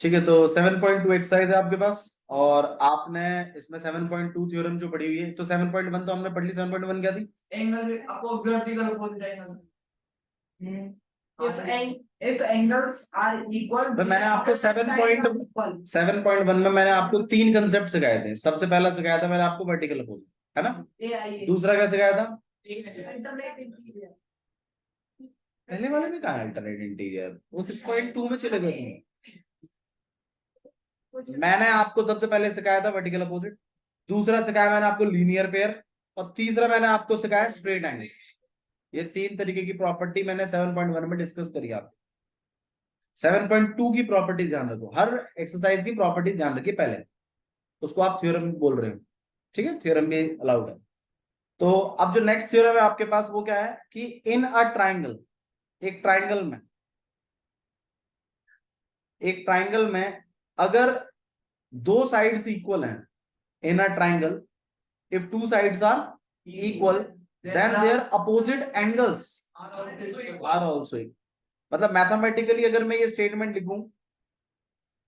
ठीक है, तो 7.2 एक्सरसाइज है आपके पास, और आपने इसमें 7.2 थ्योरम जो पढ़ी हुई है, तो 7.1 तो हमने पढ़ ली। 7.1 क्या थी? एंगल आपको vertical opposite angle if angles are equal मैंने आपको 7.1 में मैंने आपको 3 कंसेप्ट सिखाए थे। सबसे पहला सिखाया था मैंने आपको वर्टिकल अपोजिट, है ना? दूसरा क्या सिखाया था? पहले वाले में कहा अल्टरनेट इंटीरियर, वो 6.2 में चले गए थे। मैंने आपको सबसे पहले सिखाया था वर्टिकल अपोजिट, दूसरा सिखाया मैंने आपको लीनियर पेयर, और तीसरा मैंने आपको सिखाया स्ट्रेट एंगल। ये 3 तरीके की प्रॉपर्टी मैंने 7.1 में डिस्कस करी। आप 7.2 की प्रॉपर्टी ध्यान रखो, हर एक्सरसाइज की प्रॉपर्टी ध्यान रखिए पहले, उसको आप थ्योरम बोल रहे हो, ठीक है? थ्योरम भी अलाउड है। तो अब जो नेक्स्ट थ्योरम है आपके पास वो क्या है कि इन अ ट्राइंगल, एक ट्राइंगल में अगर दो साइड्स इक्वल हैं, in a triangle if two sides are equal then their opposite angles are also equal. मतलब मैथमेटिकली अगर मैं ये स्टेटमेंट लिखूं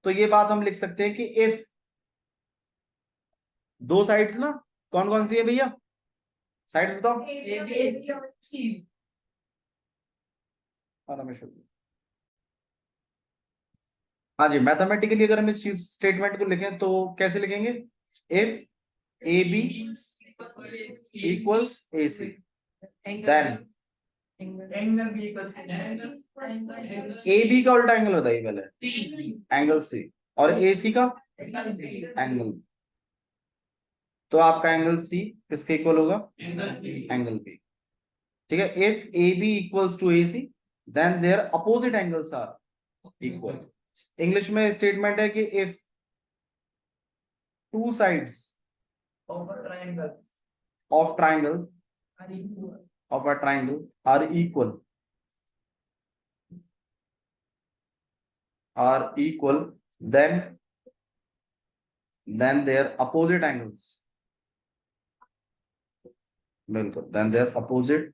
तो ये बात हम लिख सकते हैं कि इफ दो साइड्स ना, कौन कौन सी है भैया साइड्स बताओ? हाँ जी, मैथमेटिकली अगर हम इस स्टेटमेंट को लिखें तो कैसे लिखेंगे? If A B equals A C then A B का उल्टा एंगल बताइए पहले। Angle C. और ए सी का एंगल, तो आपका एंगल सी किसके इक्वल होगा? Angle B. ठीक है, if A B equals to A C then their opposite angles are equal. English में स्टेटमेंट है कि if two sides of a triangle of triangle of a triangle are equal then their opposite angles, बिल्कुल, then their opposite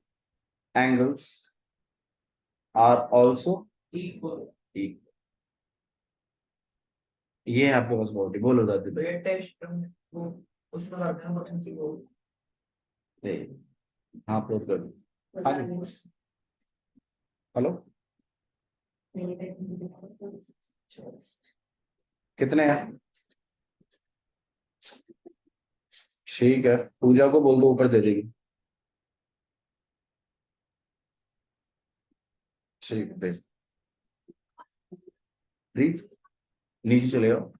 angles are also equal। ये है आपके पास body. बोलो दादी भाई। टेस्ट उसमें करते हैं बटन की वो हाँ अपलोड कर दो। हेलो, कितने हैं? ठीक है, पूजा को बोल दो ऊपर दे देगी। ठीक है, भेज प्लीज नीचे चले आओ।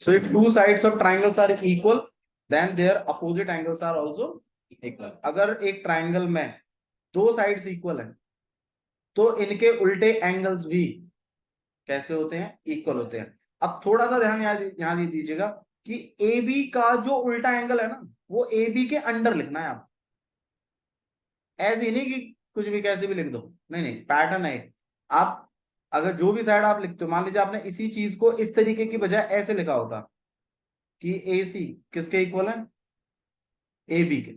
So if two sides of triangles are equal, then their opposite angles are also equal। अगर एक ट्राइंगल में दो साइड्स इक्वल हैं तो इनके उल्टे एंगल्स भी कैसे होते हैं? इक्वल होते हैं। अब थोड़ा सा ध्यान यहाँ दीजिएगा कि ए बी का जो उल्टा एंगल है ना, वो ए बी के अंडर लिखना है। आप ऐसे ही नहीं कि कुछ भी कैसे भी लिख दो, नहीं नहीं, पैटर्न है। आप अगर जो भी साइड आप लिखते हो, मान लीजिए आपने इसी चीज को इस तरीके की बजाय ऐसे लिखा होता कि ए सी किसके इक्वल है? ए बी के।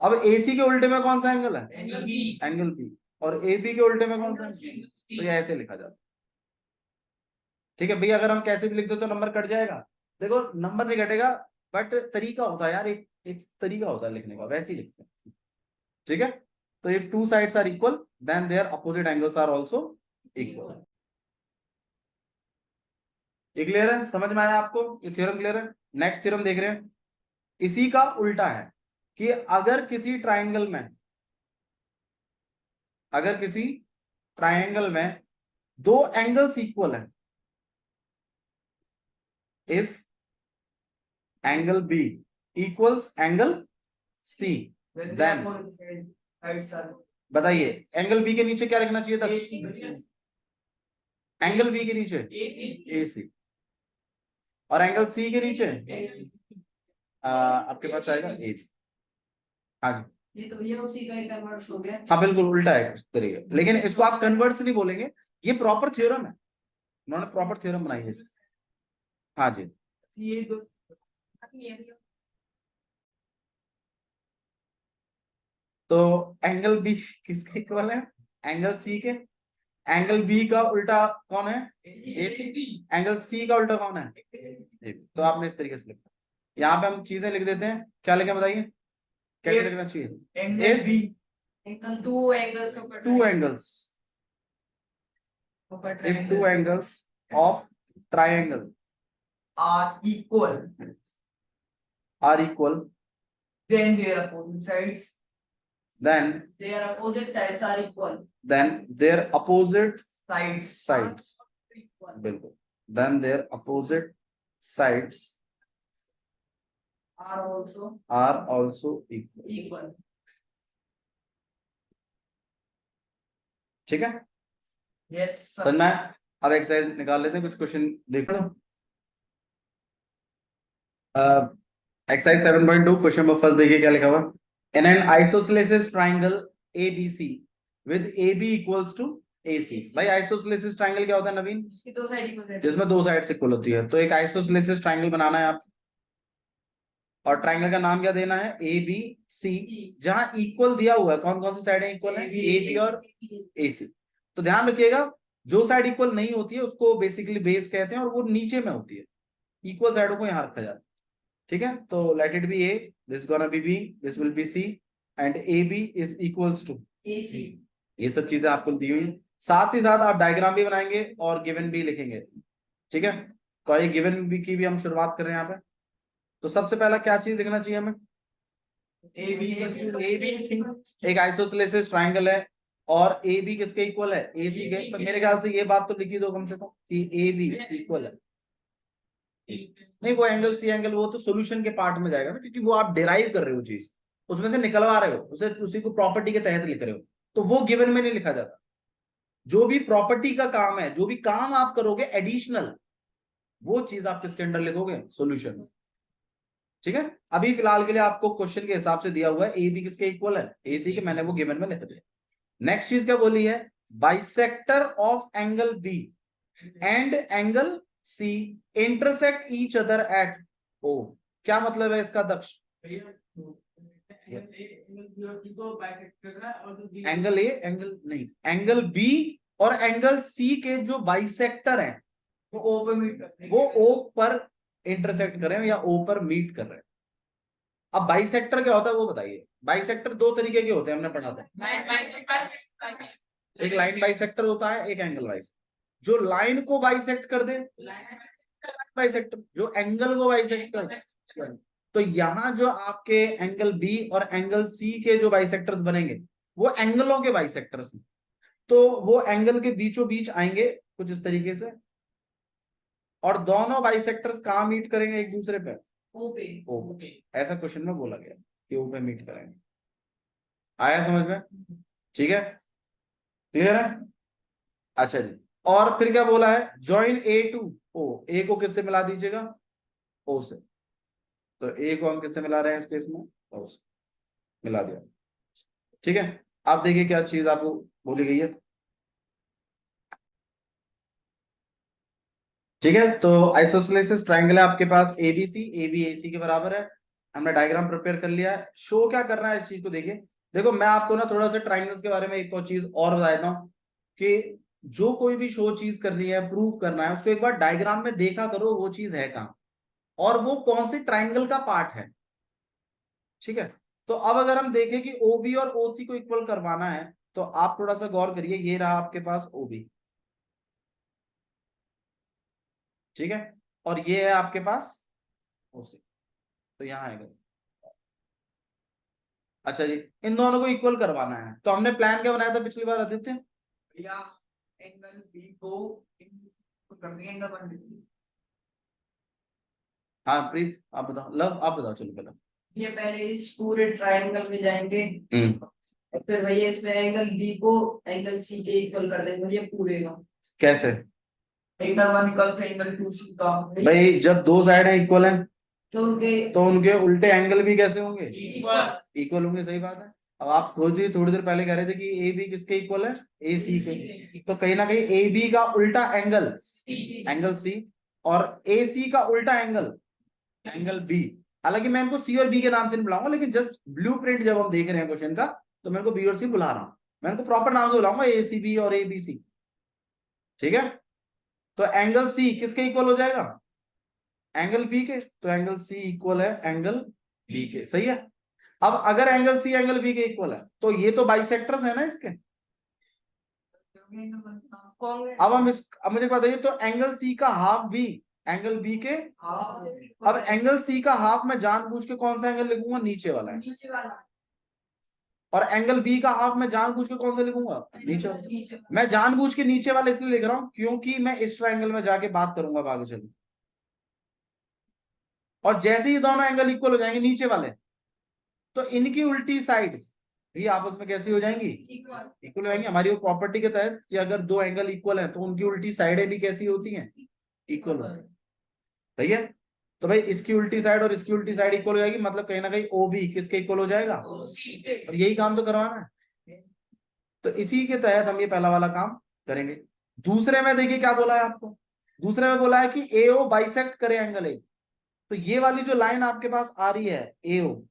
अब एसी के उल्टे में कौन सा एंगल है? Angle B. और ए बी के उल्टे में कौन सा है? तो ये ऐसे लिखा जाता है। ठीक है भैया, अगर हम कैसे भी लिख दो तो नंबर कट जाएगा। देखो नंबर नहीं कटेगा, बट तरीका होता है यार, एक तरीका होता है लिखने का, वैसे ही लिखते हैं। ठीक है, तो if two sides are equal then their opposite angles are also equal. ये क्लियर है? समझ में आया आपको? ये थ्योरम क्लियर है? नेक्स्ट थ्योरम देख रहे हैं, इसी का उल्टा है कि अगर किसी ट्राइंगल में दो एंगल्स इक्वल है, if angle B equals angle C then, बताइए एंगल बी के नीचे क्या लिखना चाहिए था? एंगल बी के नीचे ए सी, और एंगल सी के नीचे आपके पास आएगा ए। हाँ जी, ये तो ये उसी का एक कन्वर्ट्स हो गया। हाँ बिल्कुल उल्टा है इस तरीके, लेकिन इसको आप कन्वर्ट्स नहीं बोलेंगे, ये प्रॉपर थ्योरम है, उन्होंने प्रॉपर थ्योरम बनाई है। हाँ जी, ये दो तो एंगल बी किसके इक्वल है? एंगल सी के। एंगल बी का उल्टा कौन है? एंगल सी का उल्टा कौन है? तो आपने इस तरीके से लिखा। यहाँ पे हम चीजें लिख देते हैं, क्या लिखें बताइए, कैसे लिखना चाहिए? Angle B Equal two angles of a two angles, of a if triangle. two angles of triangle are equal, are equal, then their opposite sides then Their opposite sides are equal. their opposite sides sides, Equal. बिल्कुल, then their opposite sides Are also are also equal. equal. ठीक है, yes sir. समझ में आया? अब exercise निकाल लेते हैं, कुछ क्वेश्चन देखो। एक्सरसाइज 7.2 क्वेश्चन नंबर फर्स्ट देखिए क्या लिखा हुआ। In an isosceles triangle ABC with AB equals to AC। भाई आइसोसेलेस ट्राइंगल क्या होता है नवीन? जिसकी दो साइड इक्वल रहती है। जिसमें दो साइड इक्वल होती है। तो एक आइसोसेलेस ट्राइंगल बनाना है आप, और ट्राइंगल का नाम क्या देना है? ABC, जहां इक्वल दिया हुआ है, कौन कौन सी साइडें इक्वल है? AB और AC। तो ध्यान रखिएगा, जो साइड इक्वल नहीं होती है उसको बेसिकली बेस कहते हैं, और वो नीचे में होती है। इक्वल साइडों को यहां रखा जाता है, ठीक है। तो let it be A, this gonna be B, this will be C, and AB is equals to AC. ये सब चीजें आपको दी हुई हैं। साथ ही साथ आप डायग्राम भी बनाएंगे और गिवन भी लिखेंगे, ठीक है। तो ये गिवन भी की भी हम शुरुआत कर रहे हैं यहाँ पे। तो सबसे पहला क्या चीज लिखना चाहिए हमें? ABC एक आइसोसेलेस ट्राइंगल है, और AB किसके इक्वल है? AC के। तो मेरे ख्याल से ये बात तो लिखी दो कम से कम कि AB इक्वल है। नहीं, वो एंगल सी एंगल वो तो सॉल्यूशन के पार्ट में जाएगा ना, क्योंकि वो आप डिराइव कर रहे हो चीज, उसमें से निकलवा रहे हो उसे, उसी को प्रॉपर्टी के तहत लिख रहे हो, तो वो गिवन में नहीं लिखा जाता। जो भी प्रॉपर्टी का काम है, जो भी काम आप करोगे एडिशनल, वो चीज आप किसके अंडर लिखोगे? सॉल्यूशन में, ठीक है। अभी फिलहाल के लिए आपको क्वेश्चन के हिसाब से दिया हुआ है AB किसके इक्वल है? AC के। मैंने वो गिवन में लिख दिया। नेक्स्ट चीज क्या बोली है? Bisector of angle B and angle C intersect each other at O। क्या मतलब है इसका दक्ष? एंगल A, एंगल नहीं, एंगल B और एंगल C के जो बाइसेक्टर हैं वो O पे मीट करते हैं। वो O पर इंटरसेक्ट कर रहे हैं या O पर मीट कर रहे हैं। अब बाइसेक्टर क्या होता है वो बताइए। बाइसेक्टर दो तरीके के होते हैं, हमने पढ़ा था। एक लाइन बाइसेक्टर होता है, एक एंगल बाइसेक्टर। जो लाइन को बाइसेक्ट कर दे बाइसेक्टर, जो एंगल को बाइसेक्ट कर दे। तो यहां जो आपके एंगल B और एंगल C के जो बाइसेक्टर्स बनेंगे वो एंगलों के बाइसेक्टर्स हैं। तो वो एंगल के बीचों बीच आएंगे कुछ इस तरीके से, और दोनों बाइसेक्टर्स कहां मीट करेंगे एक दूसरे पे? O पे। O पे। ऐसा क्वेश्चन में बोला गया कि O पे मीट करेंगे। आया समझ में? ठीक है, क्लियर है? अच्छा जी, और फिर क्या बोला है? Join A to O। A को किससे मिला दीजिएगा? O से। तो A को हम किससे मिला रहे हैं इस केस में? O से मिला दिया, ठीक है। आप देखिए क्या चीज आपको बोली गई है, ठीक है। तो आइसोसेलेस ट्राइंगल है आपके पास ABC, AB AC के बराबर है। हमने डायग्राम प्रिपेयर कर लिया है। शो क्या कर रहा है इस चीज को देखिए। देखो मैं आपको ना थोड़ा सा ट्राइंगल्स के बारे में एक और चीज और बता देता हूँ कि जो कोई भी शो चीज करनी है, प्रूव करना है, उसको एक बार डायग्राम में देखा करो वो चीज है कहाँ, और वो कौन सी ट्राइंगल का पार्ट है, ठीक है। तो अब अगर हम देखें कि OB और OC को इक्वल करवाना है, तो आप थोड़ा सा गौर करिए। ये रहा आपके पास OB, ठीक है, और ये है आपके पास OC। तो यहां आएगा। अच्छा जी, इन दोनों को इक्वल करवाना है, तो हमने प्लान क्या बनाया था पिछली बार आदित्य? या एंगल B को कर देंगे एंगल 1 हाँ प्रीत आप बताओ, लव आप बताओ, चलो पहले। ये पहले इस पूरे ट्रायंगल में जाएंगे, और फिर भैया इसमें एंगल B को एंगल C के इक्वल कर देंगे ये पूरे का। कैसे? Angle 1 equal to angle 2 C का। भाई जब दो साइड है इक्वल है तो तो उनके उल्टे एंगल भी कैसे होंगे? इक्वल। इक्वल होंगे, सही बात है। अब आप खुद ही थोड़ी देर पहले कह रहे थे कि AB किसके इक्वल है? AC के। तो कहीं ना कहीं AB का उल्टा एंगल एंगल C, और AC का उल्टा एंगल एंगल B। हालांकि मैं इनको C और B के नाम से नहीं बुलाऊंगा, लेकिन जस्ट ब्लूप्रिंट जब हम देख रहे हैं क्वेश्चन का, तो मैं इनको B और C बुला रहा हूं। मैं इनको प्रॉपर नाम से बुलाऊंगा ACB और ABC, ठीक है, तो एंगल सी किसके इक्वल हो जाएगा, एंगल बी के, तो एंगल सी इक्वल है एंगल बी के, सही है। अब अगर एंगल सी एंगल बी के इक्वल है तो ये तो बाइसेक्टर्स है ना इसके। अब अब मुझे बताइए, तो एंगल सी का हाफ भी एंगल बी के, अब एंगल सी का हाफ मैं जानबूझ के कौन सा एंगल लिखूंगा, नीचे वाला है, नीचे वाला, और एंगल बी का हाफ मैं जानबूझ के कौन सा लिखूंगा, नीचे वाला। मैं जानबूझ के नीचे वाला इसलिए लिख रहा हूं क्योंकि मैं इस ट्रायंगल में जाके बात करूंगा अब आगे चलो, और जैसे ही दोनों एंगल इक्वल हो जाएंगे नीचे वाले, तो इनकी उल्टी साइड्स भी आपस में कैसी हो जाएंगी, इक्वल हो जाएंगी। हमारी वो प्रॉपर्टी के तहत कि अगर दो एंगल इक्वल हैं तो उनकी उल्टी साइडें भी कैसी होती हैं, इक्वल होती हैं, सही है। तो भाई इसकी उल्टी साइड और इसकी उल्टी साइड इक्वल हो जाएगी, मतलब कहीं ना कहीं ओ बी किसके इक्वल हो जाएगा, और यही काम तो करवाना है। तो इसी के तहत हम ये पहला वाला काम करेंगे। दूसरे में देखिए क्या बोला है आपको, दूसरे में बोला है कि एओ बाइसेक्ट करे एंगल ए। तो ये वाली जो लाइन आपके पास आ रही है एओ,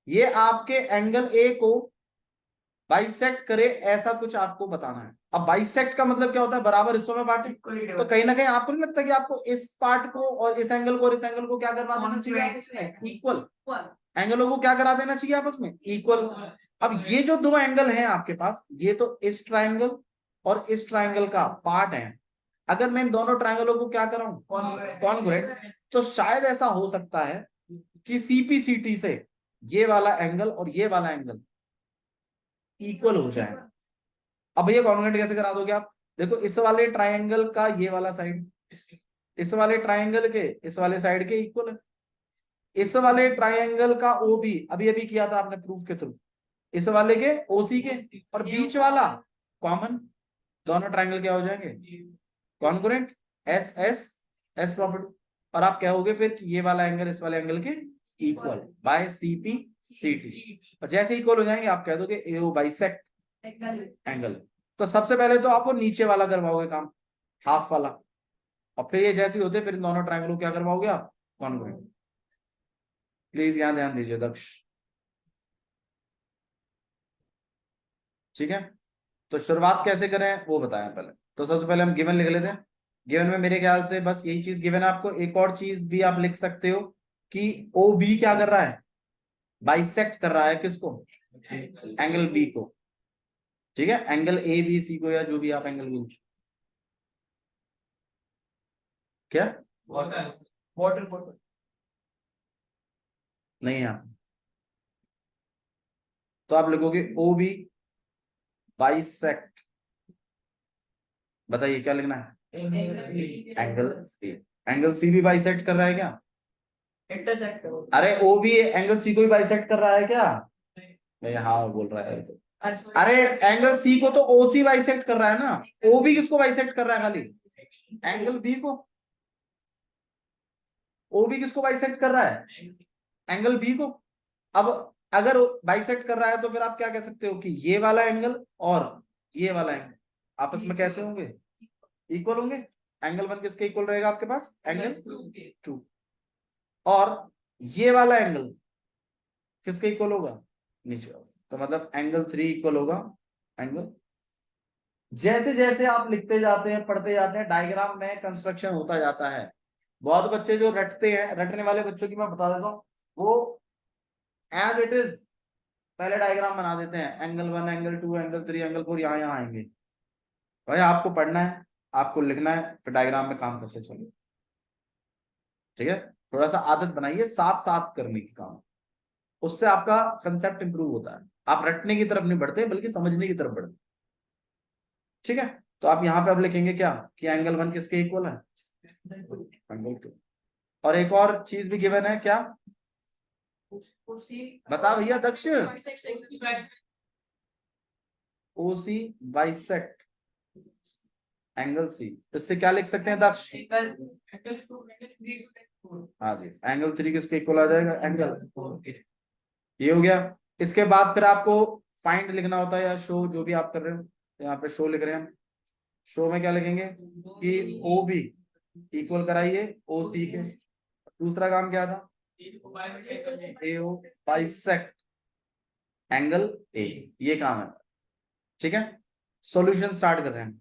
ये आपके एंगल ए को बाइसेक्ट करे, ऐसा कुछ आपको बताना है। अब बाइसेक्ट का मतलब क्या होता है, बराबर हिस्सों में बांटे। तो कहीं ना कहीं आपको नहीं लगता कि आपको इस पार्ट को और इस एंगल को और इस एंगल को क्या करवा देना चाहिए, इक्वल, एंगलों को क्या करा देना चाहिए आपस में, इक्वल। अब ये जो दो एंगल हैं आपके पास, ये तो इस ट्रायंगल और इस ट्रायंगल का पार्ट है। अगर मैं इन दोनों ट्रायंगलों को क्या कराऊं, कॉन्ग्रुएंट, तो शायद ऐसा हो सकता है कि सीपीसीटी से ये वाला एंगल और ये वाला एंगल इक्वल हो जाए। अब भैया कॉन्ग्रुएंट कैसे करा दोगे आप, देखो इस वाले ट्रायंगल का ये वाला साइड इस वाले ट्रायंगल के इस वाले साइड के इक्वल है, इस वाले ट्रायंगल का ओ भी अभी अभी किया था आपने प्रूफ के थ्रू, इस वाले के ओसी के, और बीच वाला कॉमन, दोनों ट्रायंगल क्या हो जाएंगे, congruent, S S S property. और आप कहोगे फिर कि ये वाला एंगल इस वाले एंगल के इक्वल बाय सीपी सीटी, और जैसे इक्वल हो जाएंगे आप कह दोगे एओ बाइसेक्ट एंगल। तो सबसे पहले तो आप वो नीचे वाला करवाओगे काम, हाफ वाला, और फिर ये जैसे होते फिर इन दोनों ट्रायंगल को क्या करवाओगे आप, कॉन्ग्रुएंट। प्लीज यहां ध्यान दीजिए दक्ष, ठीक है। तो शुरुआत कैसे करें वो बताएं पहले। तो सबसे पहले हम गिवन लिख लेते हैं। गिवन में मेरे ख्याल से बस यही चीज गिवन है आपको। एक और चीज भी आप लिख सकते हो कि ओ बी क्या कर रहा है, बाइसेक्ट कर रहा है किसको, एंगल बी को, ठीक है, एंगल ए बी सी को, या जो भी आप एंगल बी, क्या वाटर बॉटल नहीं है, तो आप लिखोगे ओ बी बाइसेक्ट, बताइए क्या लिखना है, एंगल सी, एंगल सी भी बाइसेक्ट कर रहा है क्या, इंटरसेक्ट करो, अरे ओ भी एंगल सी को भी बाइसेक्ट कर रहा है क्या, नहीं हाँ बोल रहा है तो। अरे एंगल सी को तो ओ सी बाइसेक्ट कर रहा है ना, ओ भी किसको बाइसेक्ट कर रहा है, खाली एंगल बी को। ओ भी किसको बाइसेक्ट कर रहा है, एंगल बी को। अब अगर बाइसेक्ट कर रहा है तो फिर आप क्या कह सकते हो कि ये वाला एंगल और ये वाला एंगल आपस में कैसे होंगे, इक्वल होंगे। एंगल वन किसके इक्वल रहेगा आपके पास, एंगल टू, और ये वाला एंगल किसके इक्वल होगा, नीचे वाला। तो मतलब एंगल थ्री इक्वल होगा एंगल। जैसे जैसे आप लिखते जाते हैं पढ़ते जाते हैं डायग्राम में कंस्ट्रक्शन होता जाता है। बहुत बच्चे जो रटते हैं, रटने वाले बच्चों की मैं बता देता हूँ, वो एज इट इज पहले डायग्राम बना देते हैं, angle one angle two angle three angle four, यहाँ आएंगे। भाई आपको पढ़ना है, आपको लिखना है, फिर डायग्राम में काम करते चलो, ठीक है। थोड़ा सा आदत बनाइए साथ साथ करने की काम, उससे आपका कंसेप्ट इंप्रूव होता है। आप रटने की तरफ नहीं बढ़ते बल्कि समझने की तरफ बढ़ते, ठीक है। तो आप यहाँ पे अब लिखेंगे क्या कि एंगल वन किसके इक्वल है, एंगल टू। और एक और चीज भी गिवन है क्या, बता भैया दक्ष, ओ सी बाइसेक्ट एंगल सी, इससे क्या लिख सकते हैं दक्ष, हाँ जी, एंगल थ्री किसके इक्वल आ जाएगा, एंगल, ये हो गया। इसके बाद फिर आपको फाइंड लिखना होता है या शो, जो भी आप कर रहे हो, यहाँ पे शो लिख रहे हैं हम। शो में क्या लिखेंगे कि ओ बी इक्वल कराइए ओ सी के। दूसरा काम क्या था, एओ बाइसेक्ट एंगल ए, ये काम है, ठीक है। सॉल्यूशन स्टार्ट कर रहे हैं।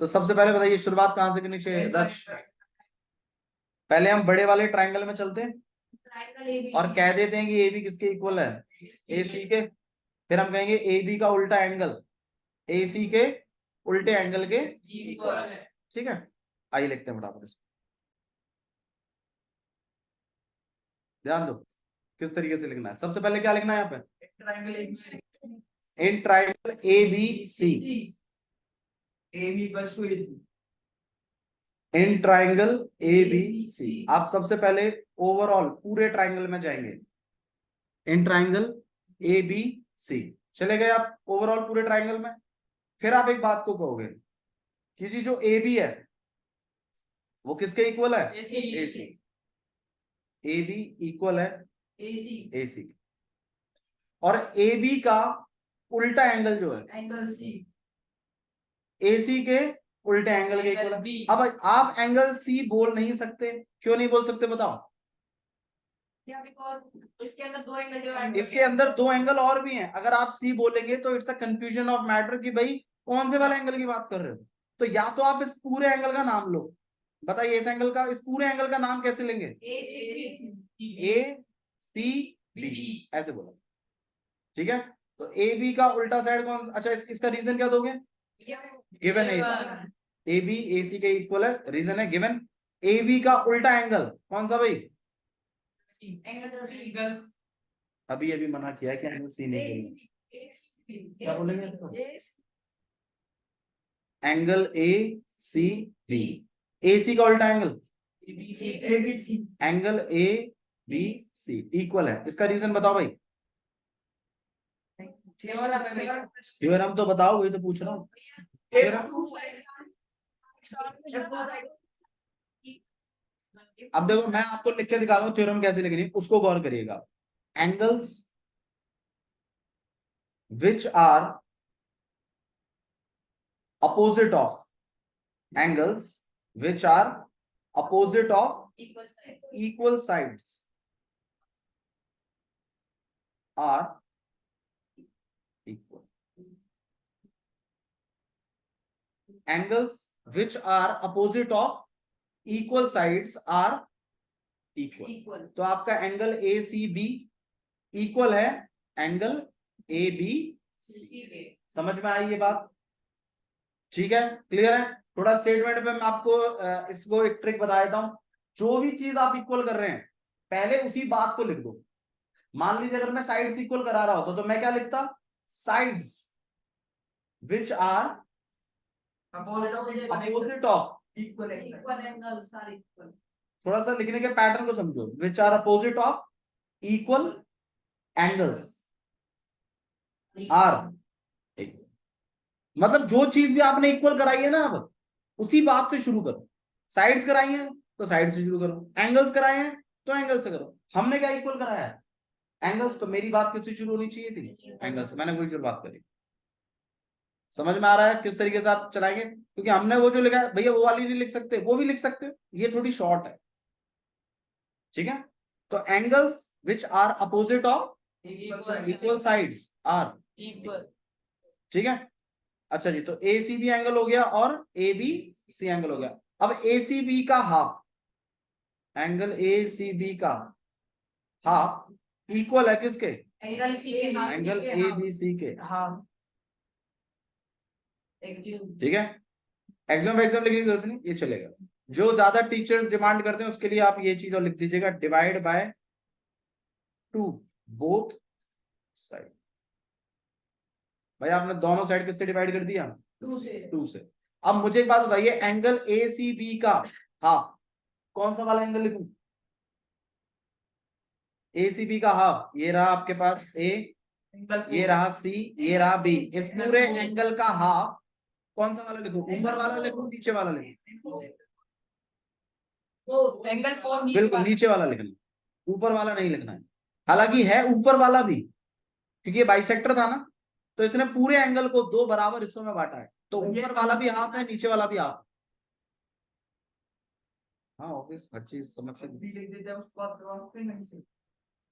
तो सबसे पहले बताइए शुरुआत कहाँ से करनी चाहिए दर्श? पहले हम बड़े वाले ट्राइंगल में चलते हैं ट्रायंगल ए बी और कह देते हैं कि ए बी किसके इक्वल है? ए सी के। फिर हम कहेंगे ए बी का उल्टा एंगल ए सी के उल्टे एंगल के इक्वल है। ठीक है, आइए लिखते हैं फटाफट इसको। ध्यान दो किस तरीके से लिखना है। सबसे पहले क्या लिखना है यहाँ पे? Triangle in triangle A B C, A B equals to A C. In triangle A B C. आप सबसे पहले ओवरऑल पूरे ट्राइंगल में जाएंगे। इन ट्राइंगल ए बी सी चले गए आप ओवरऑल पूरे ट्राइंगल में। फिर आप एक बात को कहोगे कि जी जो ए बी है वो किसके इक्वल है? AC। A C. A B equal है ए सी ए सी। और ए बी का उल्टा एंगल जो है एंगल सी ए सी के उल्टे एंगल के इक्वल है। अब आप एंगल सी बोल नहीं सकते, क्यों नहीं बोल सकते बताओ? क्या? बिकॉज़ इसके अंदर दो एंगल डिवाइड इसके अंदर दो एंगल और भी हैं। अगर आप सी बोलेंगे तो it's a confusion of matter कि भाई कौन से वाले एंगल की बात कर रहे हो। तो या तो आप इस पूरे एंगल का नाम लो। बताइए इस एंगल का, इस पूरे एंगल का नाम कैसे लेंगे? ए सी बी ऐसे बोला। ठीक है, तो ए बी का उल्टा साइड कौन? अच्छा इसका रीजन क्या दोगे? गिवन है ए बी ए सी के इक्वल है, रीजन है गिवन। ए बी का उल्टा एंगल कौन सा भाई? एंगल अभी अभी मना किया है कि एंगल सी नहीं करेंगे। क्या बोलेंगे? Angle A C B. A C का उल्टा angle A B C. Angle A B C equal है। इसका रीजन बताओ भाई। थ्योरम तो बताओ, वही तो पूछ रहा हूँ। अब देखो मैं आपको लिख के दिखा रहा हूँ थ्योरम कैसे लिखनी है, उसको गौर करिएगा। Angles which are opposite of angles which are opposite of equal sides are equal. Angles which are opposite of equal sides are equal. तो आपका angle A C B equal है एंगल ए बी सी। समझ में आई ये बात? ठीक है, clear है? थोड़ा स्टेटमेंट पे मैं आपको इसको एक ट्रिक बता देता हूं। जो भी चीज आप इक्वल कर रहे हैं पहले उसी बात को लिख दो। मान लीजिए अगर मैं साइड्स इक्वल करा रहा होता तो मैं क्या लिखता? Sides which are opposite of equal angles are equal. थोड़ा सा लिखने के पैटर्न को समझो। Which are opposite of equal angles are. मतलब जो चीज भी आपने इक्वल कराई है ना, अब उसी बात से शुरू करो। साइड्स कराई हैं तो साइड से शुरू करो, एंगल्स कराए हैं तो एंगल से करो। हमने क्या इक्वल कराया है? एंगल्स। तो मेरी बात किससे शुरू होनी चाहिए थी? एंगल से। मैंने वही जो बात करी। समझ में आ रहा है किस तरीके से आप चलाएंगे? क्योंकि हमने वो जो लिखा है भैया वो वाली नहीं लिख सकते, वो भी लिख सकते हो, ये थोड़ी शॉर्ट है। ठीक है, तो angles which are opposite of equal sides are equal. ठीक है, अच्छा जी, तो ए सी बी एंगल हो गया और ए बी सी एंगल हो गया। अब ए सी बी का half, angle A C B का हाफ इक्वल है किसके? एंगल ए बी सी के हाफ। ठीक है, एग्जाम लिखने की जरूरत नहीं, ये चलेगा। जो ज्यादा टीचर्स डिमांड करते हैं उसके लिए आप ये चीज और लिख दीजिएगा, डिवाइड बाय 2 बोथ साइड। भाई आपने दोनों साइड किससे डिवाइड कर दिया? 2 से। अब मुझे एक बात बताइए, एंगल ए सी बी का हाफ कौन सा वाला एंगल लिखूं? ए सी बी का हाफ ये रहा आपके पास ए, ये रहा सी, ये रहा बी। इस पूरे एंगल का हाफ कौन सा वाला लिखूं? ऊपर वाला लिखूं नीचे वाला लिखूं? तो एंगल 4 बिल्कुल नीचे वाला लिखना, ऊपर वाला नहीं लिखना है। हालांकि है ऊपर वाला भी, क्योंकि ये बाइसेक्टर था ना, तो इसने पूरे एंगल को 2 बराबर हिस्सों में बांटा है। तो ऊपर वाला भी हाफ है, नीचे वाला भी हाफ। हाँ ऑब्वियस, हर चीज समझ से लिख देते हैं उसको आप करवा सकते हैं से।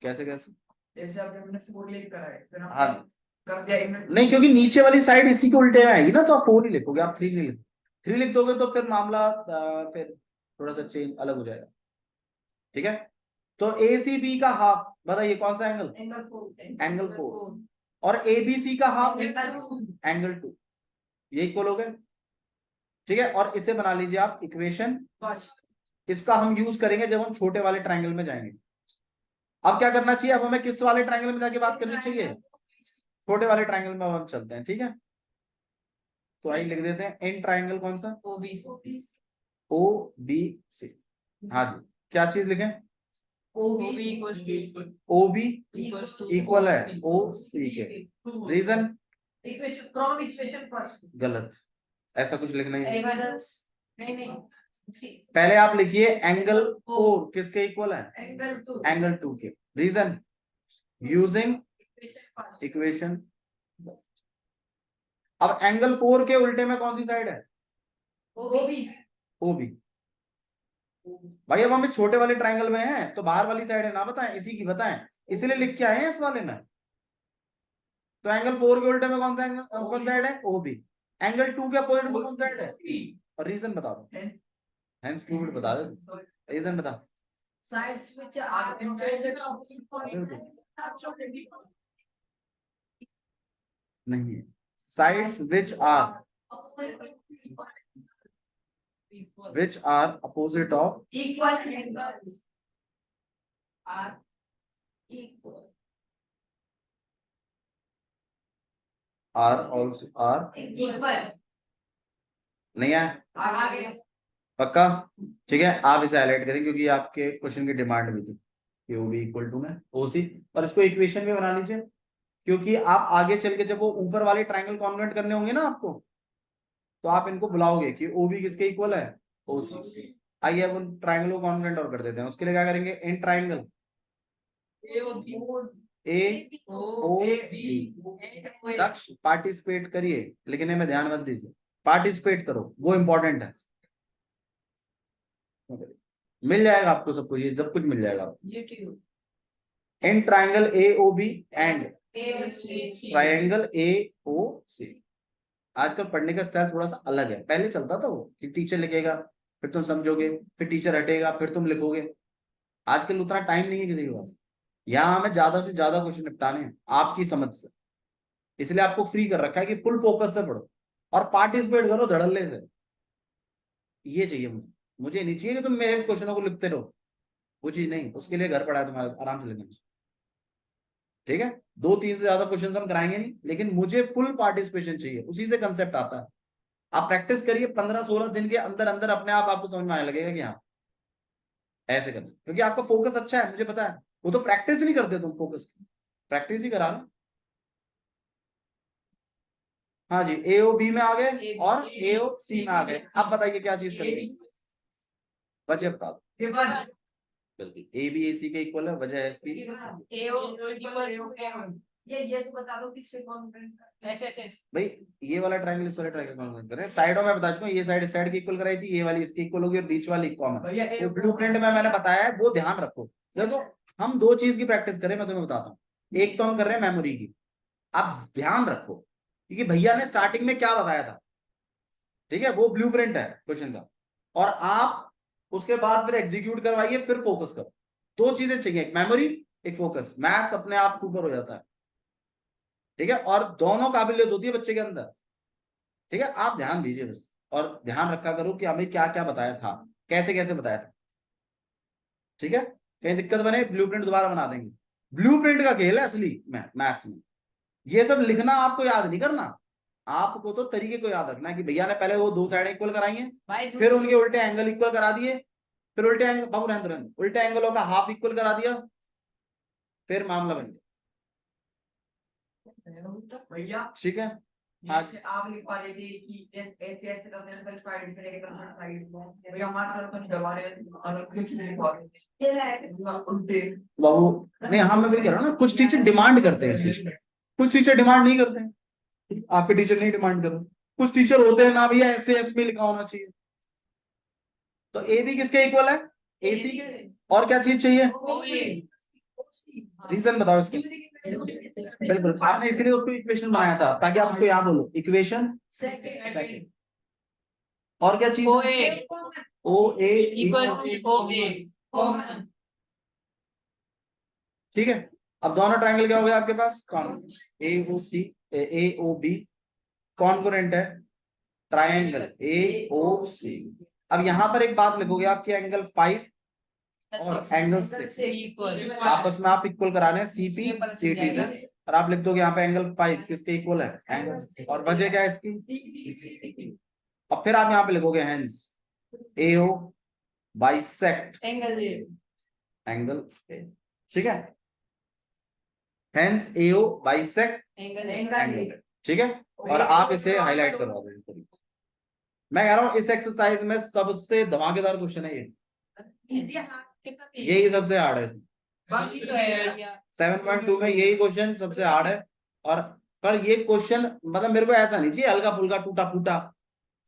कैसे कैसे? जैसे आपने हमने 4 लिख करा है, फिर हाँ कर दिया इनमें नहीं, क्योंकि नीचे वाली साइड इसी के उल्टे में आएगी ना, तो आप 4 ही लिखोगे, आप 3 नहीं लिखोगे। 3 लिख दोगे तो फिर मामला फिर थोड़ा सा चेंज अलग हो जाएगा। ठीक है, तो ACB का हाफ बताइए कौन सा एंगल? एंगल 4 और ABC का हाफ एंगल एंगल 2, ये इक्वल हो गए। ठीक है, और इसे बना लीजिए आप इक्वेशन। इसका हम यूज करेंगे जब हम छोटे वाले ट्रायंगल में जाएंगे। अब क्या करना चाहिए, अब हमें किस वाले ट्रायंगल में जाके बात करनी चाहिए? छोटे वाले ट्रायंगल में हम चलते हैं। ठीक है, तो आइए लिख देते हैं इन ट्रायंगल कौन सा? OBC। हाँ जी, क्या चीज लिखें? OB इक्वल है OC के। रीजन? गलत, ऐसा कुछ लिखना ही नहीं। पहले आप लिखिए एंगल 4 किसके इक्वल है? एंगल 2 के। रीजन? Using equation. अब एंगल 4 के उल्टे में कौन सी साइड है? OB। भाई अब हम छोटे वाले ट्रायंगल में हैं तो बाहर वाली साइड है ना, बताएं, इसी की बताएं, इसलिए लिख के आए हैं इस वाले में। तो एंगल 4 के उल्टे में कौन सा एंगल, कौन साइड है? OB। एंगल 2 के अपोजिट में कौन साइड है? और रीजन बता दो, हेंस प्रूव्ड बता दो, रीजन बता। साइड्स which are नहीं, sides which are opposite of equal angles are equal are also are नहीं है आगे पक्का? ठीक है, आप इसे हाईलाइट करें क्योंकि ये आपके क्वेश्चन की डिमांड भी थी कि OB इक्वल टू में OC, और इसको इक्वेशन भी बना लीजिए क्योंकि आप आगे चल के जब वो ऊपर वाले ट्रायंगल कॉन्वर्ट करने होंगे ना आपको, तो आप इनको बुलाओगे कि OB किसके इक्वल है? OC। आइए अब उन ट्रायंगल को कॉन्वर्ट और कर देते हैं। उसके लिए क्या करेंगे, इन ट्रायंगल AOB दक्ष पार्टिसिपेट करिए, लिखने में ध्यान मत दीजिए, पार्टिसिपेट करो, वो इंपॉर्टेंट है। मिल जाएगा आपको सब कुछ, ये सब कुछ मिल जाएगा आपको। इन triangle AOB and triangle AOC। आजकल पढ़ने का स्टाइल थोड़ा सा अलग है, पहले चलता था वो कि टीचर लिखेगा फिर तुम समझोगे, फिर टीचर हटेगा फिर तुम लिखोगे। आजकल उतना टाइम नहीं है किसी के पास, यहाँ हमें ज्यादा से ज्यादा क्वेश्चन निपटाने हैं आपकी समझ से, इसलिए आपको फ्री कर रखा है कि फुल फोकस से पढ़ो और पार्टिसिपेट करो धड़ल्ले से। ये चाहिए मुझे नहीं चाहिए कि तुम मेरे क्वेश्चनों को लिखते रहो, वो चीज नहीं, उसके लिए घर पड़ा है तुम्हारे, आराम से लिखना। ठीक है, 2-3 से ज्यादा क्वेश्चन हम कराएंगे नहीं, लेकिन मुझे फुल पार्टिसिपेशन चाहिए, उसी से कंसेप्ट आता है। आप प्रैक्टिस करिए 15-16 दिन के अंदर अंदर अपने आप आपको समझ में आने लगेगा कि हाँ ऐसे करना, क्योंकि आपका फोकस अच्छा है, मुझे पता है। वो तो प्रैक्टिस नहीं करते तुम, फोकस की प्रैक्टिस ही करा लो। हाँ जी, AOB में आ गए और AOC में आ गए। अब बताइए क्या चीज करेंगे, वजह बता दो। बिल्कुल, AB AC के इक्वल है, वजह है इसकी ये तो बता दो किससे कॉन्फ्रेंस भाई, ये वाला ट्रायंगल इस वाले ट्रायंगल कॉन्वर्ट करें। साइडों में बता चुका हूं, ये साइड इस साइड की इक्वल कराई थी, ये वाली इसकी इक्वल होगी और बीच वाली कॉमन। वो ब्लूप्रिंट में मैंने बताया है, वो ध्यान रखो। देखो हम 2 चीज की प्रैक्टिस करें, मैं तुम्हें बताता हूँ। एक तो हम कर रहे हैं मेमोरी की, आप ध्यान रखो क्योंकि भैया ने स्टार्टिंग में क्या बताया था। ठीक है, वो ब्लूप्रिंट है क्वेश्चन का, और आप उसके बाद फिर एग्जीक्यूट करवाइए, फिर फोकस करो। 2 चीजें चाहिए, एक मेमोरी एक फोकस। मैथ्स अपने आप सुपर हो जाता है। ठीक है, और दोनों काबिलियत होती है बच्चे के अंदर। ठीक है, आप ध्यान दीजिए बस, और ध्यान रखा करो कि हमें क्या क्या बताया था, कैसे कैसे बताया था। ठीक है, कहीं दिक्कत बने ब्लूप्रिंट दोबारा बना देंगे। ब्लूप्रिंट का खेल है असली मैथ्स में। ये सब लिखना आपको याद नहीं करना, आपको तो तरीके को याद रखना है कि भैया ने पहले वो 2 साइड इक्वल कराई है, फिर उनके उल्टे एंगल इक्वल करा दिए, फिर उल्टे एंगल बाबू रहने उल्टे एंगलों का हाफ इक्वल करा दिया, फिर मामला बन गया। भैया ठीक है, जैसे आप लिख पा रहे थे कि ऐसे ऐसे करने से पहले साइड पे लेके करना साइड में, भैया हमारे तरफ तो नहीं दबा रहे और कुछ नहीं लिखवा रहे उल्टे। बाबू नहीं, हाँ मैं भी कह रहा हूँ ना, कुछ टीचर डिमांड करते हैं, कुछ टीचर डिमांड नहीं करते हैं। आपके टीचर नहीं डिमांड कर रहे, कुछ टीचर होते हैं ना भैया ऐसे ऐसे में लिखा होना चाहिए। तो AB किसके इक्वल है? AC के। और क्या चीज चाहिए? रीजन बताओ इसके। बिल्कुल, आपने इसीलिए उसको इक्वेशन बनाया था ताकि आप उसको यहाँ बोलो इक्वेशन सेकंड। और क्या चीज? OA O A equal to OA common. ठीक है। अब दोनों ट्रायंगल क्या हो गया आपके पास? ए ओ सी, ए ओ बी कॉन्कोरेंट है ट्रायंगल ए ओ सी। अब यहां पर एक बात लिखोगे आपके एंगल 5 और एंगल 6 से इक्वल आपस में आप इक्वल कराने सीपी सीटी और आप लिख दोगे यहाँ पे एंगल 5 किसके इक्वल है? एंगल। और वजह क्या है इसकी? और फिर आप यहाँ पे लिखोगे hence AO bisect angle angle A. ठीक है, हेंस एओ बाइसेक्ट एंगल। ठीक है, और आप इसे हाईलाइट करवा दो। मैं कह रहा हूं इस एक्सरसाइज में सबसे धमाकेदार क्वेश्चन है ये, यही सबसे हार्ड है। बाकी तो है 7.2 में यही क्वेश्चन सबसे हार्ड है। और पर ये क्वेश्चन मतलब मेरे को ऐसा नहीं चाहिए हल्का फुल्का टूटा फूटा,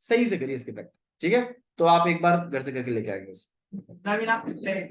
सही से करिए इसके प्रैक्टिस। ठीक है, तो आप एक बार घर से करके लेके आएंगे।